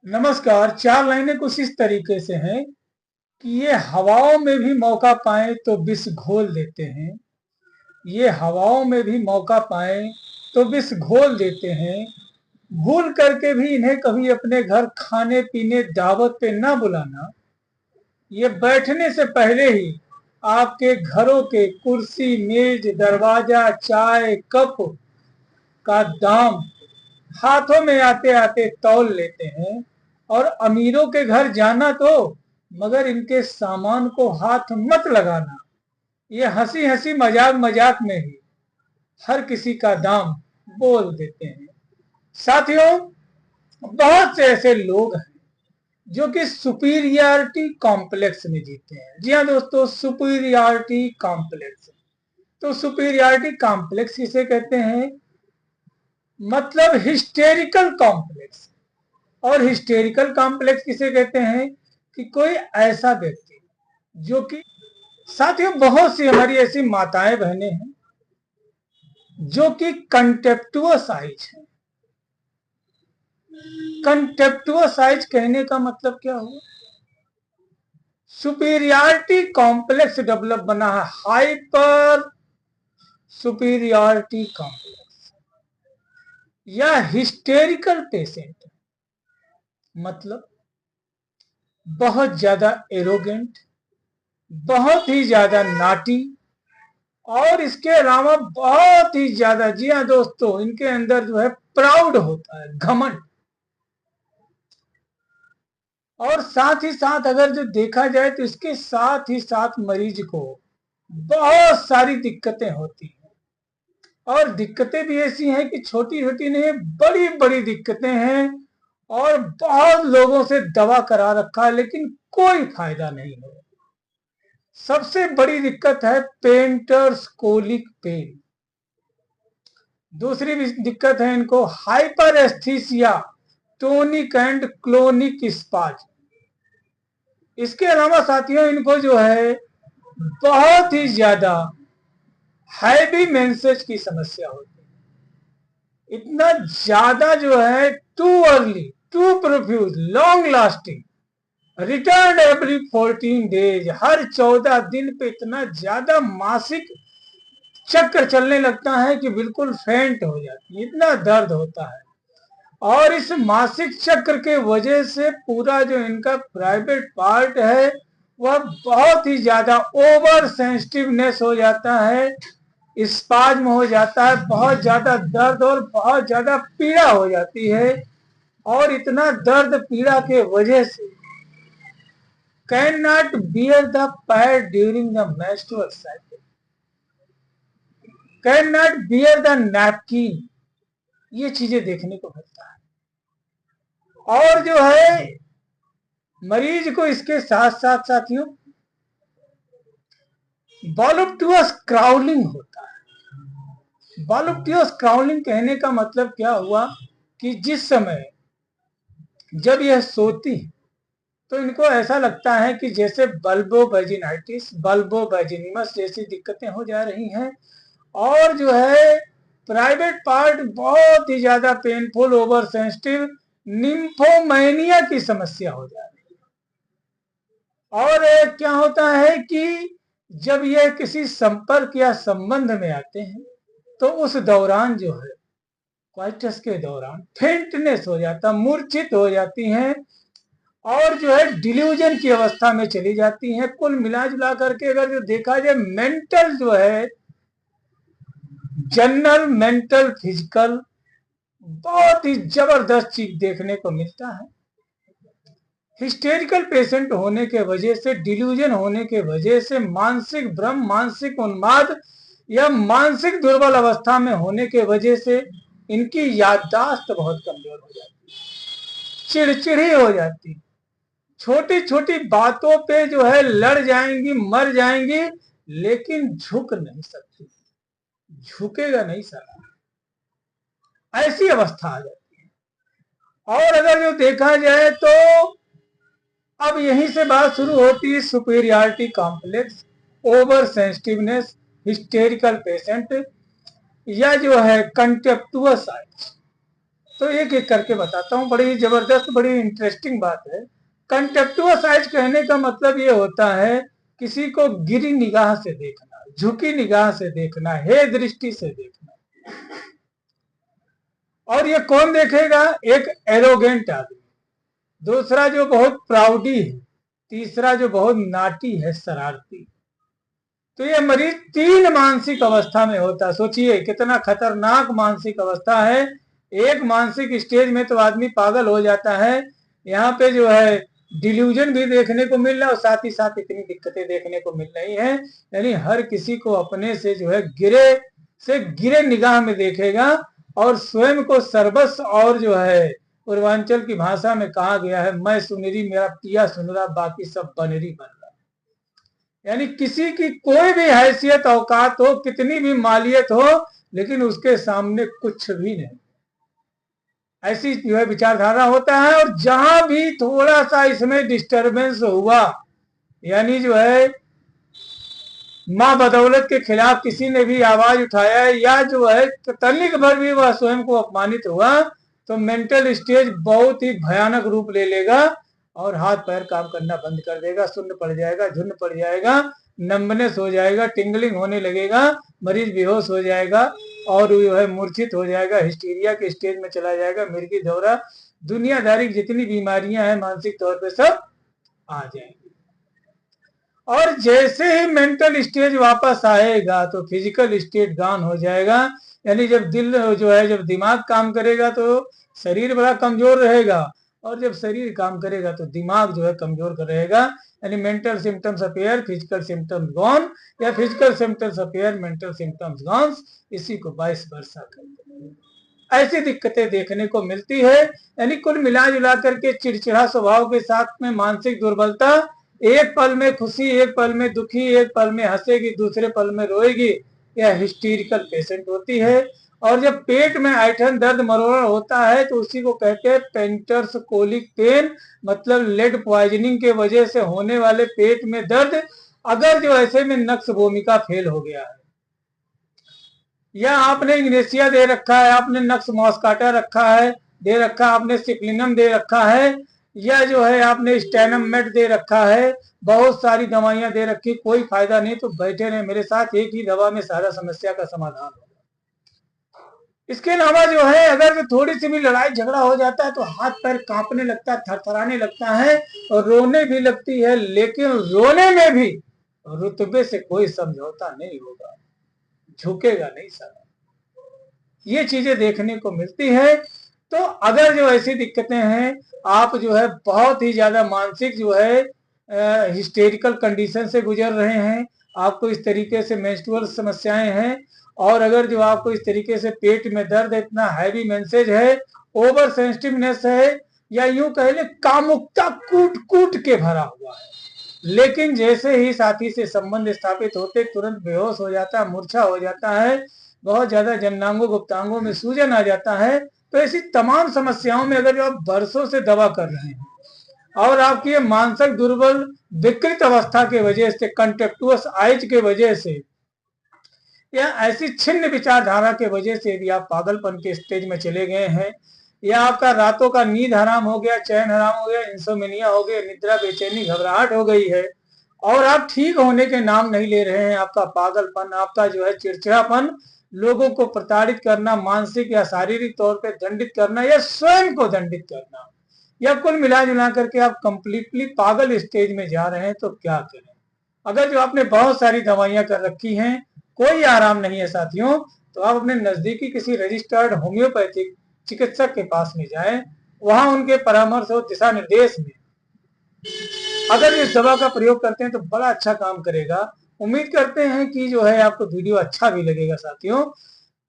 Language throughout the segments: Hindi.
नमस्कार। चार लाइनें कुछ इस तरीके से हैं कि ये हवाओं में भी मौका पाए तो विष घोल देते हैं। ये हवाओं में भी मौका पाए तो विष घोल देते हैं। भूल करके भी इन्हें कभी अपने घर खाने पीने दावत पे ना बुलाना। ये बैठने से पहले ही आपके घरों के कुर्सी मेज दरवाजा चाय कप का दाम हाथों में आते आते तौल लेते हैं। और अमीरों के घर जाना तो मगर इनके सामान को हाथ मत लगाना। ये हंसी हंसी मजाक मजाक में ही हर किसी का दाम बोल देते हैं। साथियों, बहुत से ऐसे लोग हैं जो कि सुपीरियरिटी कॉम्प्लेक्स में जीते हैं। जी हाँ दोस्तों, सुपीरियरिटी कॉम्प्लेक्स। तो सुपीरियरिटी कॉम्प्लेक्स किसे कहते हैं? मतलब हिस्टेरिकल कॉम्प्लेक्स। और हिस्टेरिकल कॉम्प्लेक्स किसे कहते हैं? कि कोई ऐसा व्यक्ति जो कि, साथियों, बहुत सी हमारी ऐसी माताएं बहनें हैं जो कि कंटेप्टुअसाइज है। कंटेप्टुअसाइज कहने का मतलब क्या हुआ? सुपीरियरिटी कॉम्प्लेक्स डेवलप बना है, हाइपर सुपीरियरिटी कॉम्प्लेक्स या हिस्टेरिकल पेशेंट। मतलब बहुत ज्यादा एरोगेंट, बहुत ही ज्यादा नाटी, और इसके अलावा बहुत ही ज्यादा, जी हाँ दोस्तों, इनके अंदर जो है प्राउड होता है, घमंड। और साथ ही साथ अगर जो देखा जाए तो इसके साथ ही साथ मरीज को बहुत सारी दिक्कतें होती हैं। और दिक्कतें भी ऐसी हैं कि छोटी छोटी नहीं, बड़ी बड़ी दिक्कतें हैं। और बहुत लोगों से दवा करा रखा है लेकिन कोई फायदा नहीं है। सबसे बड़ी दिक्कत है पेंटर्स कोलिक पेन। दूसरी दिक्कत है इनको hyper aesthesia, tonic and clonic spas. इसके अलावा साथियों इनको जो है बहुत ही ज्यादा हैवी मेंसेज की समस्या होती है। इतना ज्यादा जो है too early, too profuse, long lasting, return every 14 days, हर 14 दिन पे इतना ज्यादा मासिक चक्र चलने लगता है कि बिल्कुल फेंट हो जाती है, इतना दर्द होता है। और इस मासिक चक्र के वजह से पूरा जो इनका प्राइवेट पार्ट है वह बहुत ही ज्यादा ओवर सेंसिटिवनेस हो जाता है, स्पाज्म हो जाता है, बहुत ज्यादा दर्द और बहुत ज्यादा पीड़ा हो जाती है। और इतना दर्द पीड़ा के वजह से can not bear the pad during the menstrual cycle, can not bear the napkin. ये चीजें देखने को मिलता है। और जो है मरीज को इसके साथ साथ साथियों वॉलुप्टुअस क्राउलिंग होता है। वॉलुप्टुअस क्राउलिंग कहने का मतलब क्या हुआ कि जिस समय जब यह सोती है तो इनको ऐसा लगता है कि जैसे बल्बोवेजिनाइटिस, बल्बोवेजिनिमस जैसी दिक्कतें हो जा रही हैं। और जो है प्राइवेट पार्ट बहुत ही ज्यादा पेनफुल, ओवर सेंसिटिव, निम्फोमैनिया की समस्या हो जा रही है। और क्या होता है कि जब यह किसी संपर्क या संबंध में आते हैं तो उस दौरान जो है क्वाइटस के दौरान फेंटनेस हो जाता, मूर्छित हो जाती हैं। और जो है डिल्यूजन की अवस्था में चली जाती हैं। कुल मिला जुला करके अगर जो देखा जाए मेंटल जो है, जनरल मेंटल फिजिकल, बहुत ही जबरदस्त चीज देखने को मिलता है। हिस्टेरिकल पेशेंट होने के वजह से, डिल्यूजन होने के वजह से, मानसिक भ्रम, मानसिक उन्माद या मानसिक दुर्बल अवस्था में होने के वजह से इनकी याददाश्त बहुत कमजोर हो जाती है, चिड़चिड़ी हो जाती है, छोटी छोटी बातों पे जो है लड़ जाएंगी, मर जाएंगी, लेकिन झुक नहीं सकती, झुकेगा नहीं साला, ऐसी अवस्था आ जाती है। और अगर जो देखा जाए तो अब यहीं से बात शुरू होती है superiority complex, over sensitiveness, hysterical patient, या जो है कंटेप्टुअस साइज। तो एक एक करके बताता हूँ। बड़ी जबरदस्त, बड़ी इंटरेस्टिंग बात है। कंटेक्टुअस आइज कहने का मतलब ये होता है किसी को गिरी निगाह से देखना, झुकी निगाह से देखना, हे दृष्टि से देखना। और ये कौन देखेगा? एक एरोगेंट आदमी, दूसरा जो बहुत प्राउडी है, तीसरा जो बहुत नाटी है, शरारती। तो ये मरीज तीन मानसिक अवस्था में होता है। सोचिए कितना खतरनाक मानसिक अवस्था है। एक मानसिक स्टेज में तो आदमी पागल हो जाता है, यहाँ पे जो है डिल्यूजन भी देखने को मिल रहा है और साथ ही साथ इतनी दिक्कतें देखने को मिल रही हैं। यानी हर किसी को अपने से जो है गिरे निगाह में देखेगा और स्वयं को सर्वस्व, और जो है पूर्वांचल की भाषा में कहा गया है, मैं सुनरी मेरा पिया सुनरा बाकी सब बनरी बन रहा। यानी किसी की कोई भी हैसियत औकात हो, कितनी भी मालियत हो, लेकिन उसके सामने कुछ भी नहीं। ऐसी जो है विचारधारा होता है। और जहां भी थोड़ा सा इसमें डिस्टरबेंस हुआ, यानी जो है मां बदौलत के खिलाफ किसी ने भी आवाज उठाया या जो है तनिक भर भी वह स्वयं को अपमानित हुआ, तो मेंटल स्टेज बहुत ही भयानक रूप ले लेगा और हाथ पैर काम करना बंद कर देगा, सुन्न पड़ जाएगा, झुन्न पड़ जाएगा, नंबनेस हो जाएगा, टिंगलिंग होने लगेगा, मरीज बेहोश हो जाएगा और जो है मूर्छित हो जाएगा, हिस्टीरिया के स्टेज में चला जाएगा, मिर्गी दौरा, दुनियादारी की जितनी बीमारियां हैं मानसिक तौर पे सब आ जाएंगी। और जैसे ही मेंटल स्टेज वापस आएगा तो फिजिकल स्टेट गॉन हो जाएगा। यानी जब दिल जो है, जब दिमाग काम करेगा तो शरीर बड़ा कमजोर रहेगा, और जब शरीर काम करेगा तो दिमाग जो है कमजोर कर रहेगा। यानी mental symptoms appear, physical symptoms gone, या physical symptoms appear, mental symptoms gone. इसी को 22 वर्षा कहते हैं। ऐसी दिक्कतें देखने को मिलती है। यानी कुल मिला जुला करके चिड़चिड़ा स्वभाव के साथ में मानसिक दुर्बलता, एक पल में खुशी, एक पल में दुखी, एक पल में हंसेगी, दूसरे पल में रोएगी, यह हिस्टीरिकल पेशेंट होती है। और जब पेट में ऐठन दर्द मरोड़ होता है तो उसी को कहते हैं पेंटर्स कोलिक पेन, मतलब लेड पॉइजनिंग के वजह से होने वाले पेट में दर्द। अगर जो ऐसे में नक्स भूमिका फेल हो गया है, या आपने इग्नेशिया दे रखा है, आपने नक्स मॉस्काटा रखा है, दे रखा, आपने सिप्लिनम दे रखा है, या जो है आपने स्टेनम मेट दे रखा है, बहुत सारी दवाइयां दे रखी, कोई फायदा नहीं, तो बैठे रहे मेरे साथ, एक ही दवा में सारा समस्या का समाधान होगा। इसके अलावा जो है अगर थोड़ी सी भी लड़ाई झगड़ा हो जाता है तो हाथ पैर कांपने लगता है, थरथराने लगता है और रोने भी लगती है, लेकिन रोने में भी रुतबे से कोई समझौता नहीं होगा, झुकेगा नहीं सारा। ये चीजें देखने को मिलती है। तो अगर जो ऐसी दिक्कतें हैं, आप जो है बहुत ही ज्यादा मानसिक जो है हिस्टेरिकल कंडीशन से गुजर रहे हैं, आपको इस तरीके से मेंस्ट्रुअल समस्याएं हैं, और अगर जो आपको इस तरीके से पेट में दर्द है, इतना हैवी मेंसेज है, ओवर सेंसिटिवनेस है, या यूं कह ले कामुकता कूट कूट के भरा हुआ है, लेकिन जैसे ही साथी से संबंध स्थापित होते तुरंत बेहोश हो जाता है, मूर्छा हो जाता है, बहुत ज्यादा जननांगों गुप्तांगों में सूजन आ जाता है। तो ऐसी तमाम समस्याओं में अगर जो आप बरसों से दवा कर रहे हैं और आपकी मानसिक दुर्बल विकृत अवस्था के वजह से, कंटेक्टुअस आइज के वजह से, या ऐसी छिन्न विचारधारा के वजह से यदि आप पागलपन के स्टेज में चले गए हैं, या आपका रातों का नींद हराम हो गया, चैन हराम हो गया, इंसोमिनिया हो गया, निद्रा बेचैनी घबराहट हो गई है, और आप ठीक होने के नाम नहीं ले रहे हैं, आपका पागलपन, आपका जो है चिड़चिड़ापन, लोगों को प्रताड़ित करना, मानसिक या शारीरिक तौर पर दंडित करना, या स्वयं को दंडित करना, या कुल मिला जुला करके आप कंप्लीटली पागल स्टेज में जा रहे हैं, तो क्या करें? अगर जो आपने बहुत सारी दवाइयां कर रखी हैं, कोई आराम नहीं है साथियों, तो आप अपने नजदीकी किसी रजिस्टर्ड होम्योपैथिक चिकित्सक के पास में जाएं। वहां उनके परामर्श और दिशा निर्देश में अगर इस दवा का प्रयोग करते हैं तो बड़ा अच्छा काम करेगा। उम्मीद करते हैं कि जो है आपको वीडियो अच्छा भी लगेगा साथियों।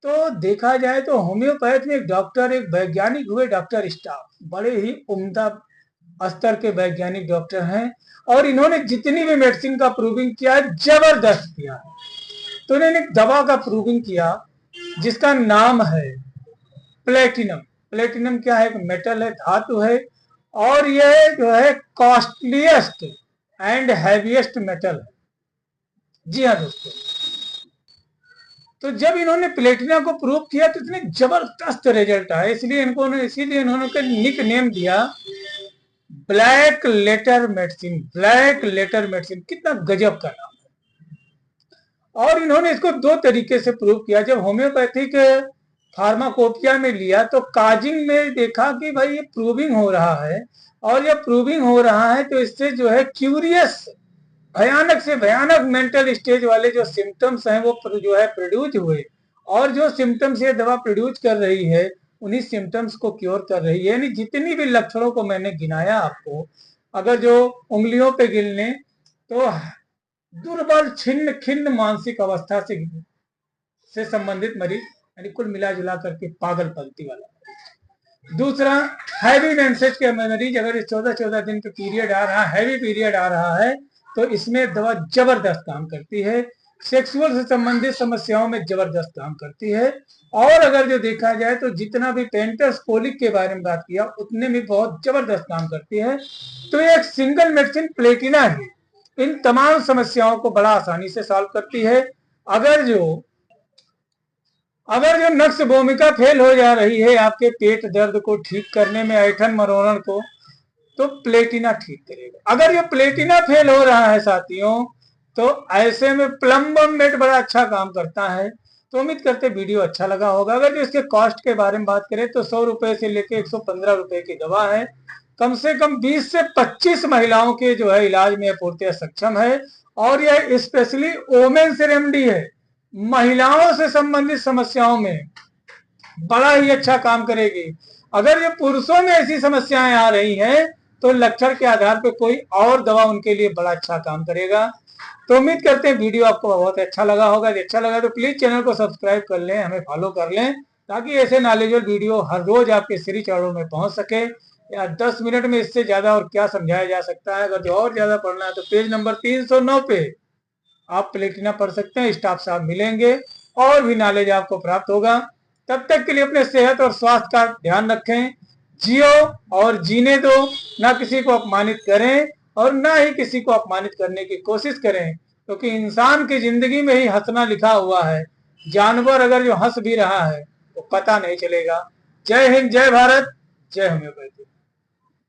तो देखा जाए तो होम्योपैथ में एक डॉक्टर, एक वैज्ञानिक हुए डॉक्टर स्टाफ, बड़े ही उम्दा स्तर के वैज्ञानिक डॉक्टर हैं, और इन्होंने जितनी भी मेडिसिन का प्रूविंग किया है जबरदस्त किया है। तो इन्होंने एक दवा का प्रूविंग किया जिसका नाम है प्लेटिनम। प्लेटिनम क्या है? एक मेटल है, धातु है, और यह जो है कॉस्टलीस्ट एंड हैवीएस्ट मेटल है। जी हाँ दोस्तों, तो जब इन्होंने प्लेटिना को प्रूव किया तो इतने जबरदस्त रिजल्ट आए, इसीलिए इन्होंने निक नेम दिया black letter medicine. Black letter medicine कितना गजब का नाम। और इन्होंने इसको दो तरीके से प्रूव किया। जब होम्योपैथिक फार्माकोपिया में लिया तो काजिंग में देखा कि भाई ये प्रूविंग हो रहा है, और जब प्रूविंग हो रहा है तो इससे जो है क्यूरियस भयानक से भयानक मेंटल स्टेज वाले जो सिम्टम्स हैं वो जो है प्रोड्यूस हुए, और जो सिम्टम्स ये दवा प्रोड्यूस कर रही है उन्हीं सिम्टम्स को क्योर कर रही है। यानी जितनी भी लक्षणों को मैंने गिनाया आपको, अगर जो उंगलियों पे गिनने तो दुर्बल छिन्न खिन्न मानसिक अवस्था से संबंधित मरीज, यानी कुल मिला जुला करके पागलपंती वाला। दूसरा, हैवी मेंसेज के मरीज, अगर इस 14-14 दिन का पीरियड आ रहा है, हैवी पीरियड आ रहा है, तो इसमें दवा जबरदस्त काम करती है। सेक्सुअल से संबंधित समस्याओं में जबरदस्त काम करती है। और अगर जो देखा जाए तो जितना भी पेंटर्स कोलिक के बारे में बात किया उतने में बहुत जबरदस्त काम करती है। तो एक सिंगल मेडिसिन प्लेटिना है, इन तमाम समस्याओं को बड़ा आसानी से सॉल्व करती है। अगर जो नक्श भूमिका फेल हो जा रही है आपके पेट दर्द को ठीक करने में, ऐठन मरोड़न को, तो प्लेटिना ठीक करेगा। अगर ये प्लेटिना फेल हो रहा है साथियों, तो ऐसे में प्लम्बम मेट बड़ा अच्छा काम करता है। तो उम्मीद करते वीडियो अच्छा लगा होगा। अगर जो इसके कॉस्ट के बारे में बात करें तो 100 रुपए से लेकर 115 रुपए की दवा है। कम से कम 20 से 25 महिलाओं के जो है इलाज में पूर्णतः सक्षम है, और यह स्पेशली वोमेन्स रेमेडी है। महिलाओं से संबंधित समस्याओं में बड़ा ही अच्छा काम करेगी। अगर ये पुरुषों में ऐसी समस्याएं आ रही हैं तो लक्षण के आधार पर कोई और दवा उनके लिए बड़ा अच्छा काम करेगा। तो उम्मीद करते हैं वीडियो आपको बहुत अच्छा लगा होगा। यदि अच्छा लगा तो प्लीज चैनल को सब्सक्राइब कर लें, हमें फॉलो कर लें, ताकि ऐसे नॉलेजेबल वीडियो हर रोज आपके श्री चरणों में पहुंच सके। या 10 मिनट में इससे ज्यादा और क्या समझाया जा सकता है। अगर जो और ज्यादा पढ़ना है तो पेज नंबर 309 पे आप प्लेटिना पढ़ सकते हैं। स्टाफ साहब मिलेंगे और भी नॉलेज आपको प्राप्त होगा। तब तक के लिए अपने सेहत और स्वास्थ्य का ध्यान रखें। जियो और जीने दो, ना किसी को अपमानित करें और ना ही किसी को अपमानित करने की कोशिश करें, क्योंकि इंसान की जिंदगी में ही हंसना लिखा हुआ है। जानवर अगर जो हंस भी रहा है तो पता नहीं चलेगा। जय हिंद, जय भारत, जय होम्योपैथी।